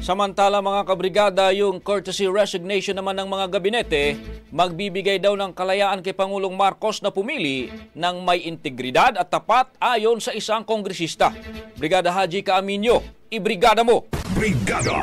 Samantala mga kabrigada, yung courtesy resignation naman ng mga gabinete, magbibigay daw ng kalayaan kay Pangulong Marcos na pumili ng may integridad at tapat ayon sa isang kongresista. Brigada Haji Caaminio, ibrigada mo! Brigada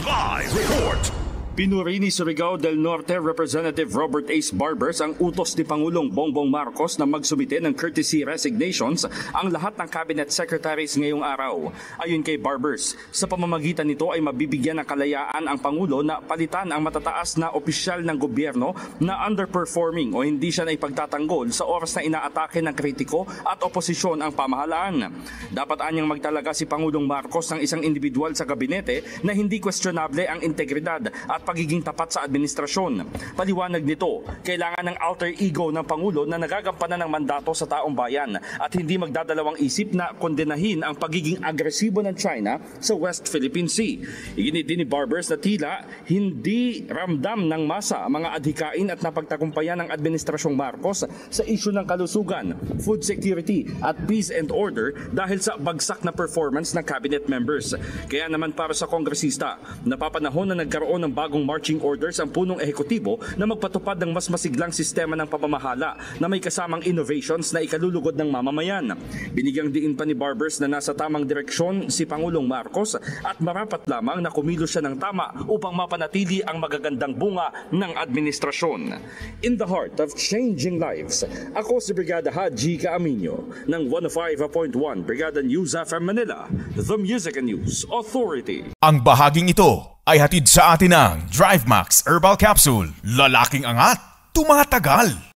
Live Report! Pinuri ni Surigao del Norte Representative Robert Ace Barbers ang utos ni Pangulong Bongbong Marcos na magsumite ng courtesy resignations ang lahat ng cabinet secretaries ngayong araw. Ayon kay Barbers, sa pamamagitan nito ay mabibigyan ng kalayaan ang Pangulo na palitan ang matataas na opisyal ng gobyerno na underperforming o hindi siya na ipagtatanggol sa oras na inaatake ng kritiko at oposisyon ang pamahalaan. Dapat anyang magtalaga si Pangulong Marcos ng isang individual sa gabinete na hindi questionable ang integridad at pagiging tapat sa administrasyon. Paliwanag nito, kailangan ng alter ego ng Pangulo na nagagampanan ng mandato sa taong bayan at hindi magdadalawang isip na kondenahin ang pagiging agresibo ng China sa West Philippine Sea. Iginit din ni Barbers na tila hindi ramdam ng masa ang mga adhikain at napagtagumpayan ng Administrasyong Marcos sa isyu ng kalusugan, food security at peace and order dahil sa bagsak na performance ng cabinet members. Kaya naman para sa kongresista, napapanahon na nagkaroon ng bagong marching orders ang punong ehekutibo na magpatupad ng mas masiglang sistema ng pamamahala na may kasamang innovations na ikalulugod ng mamamayan. Binigyang diin pa ni Barbers na nasa tamang direksyon si Pangulong Marcos at marapat lamang na kumilos siya ng tama upang mapanatili ang magagandang bunga ng administrasyon. In the heart of changing lives, ako si Brigada Haji Caaminio ng 105.1 Brigada News FM Manila, The Music and News Authority. Ang bahaging ito ay hatid sa atin ng DriveMax Herbal Capsule. Lalaking angat, tumatagal.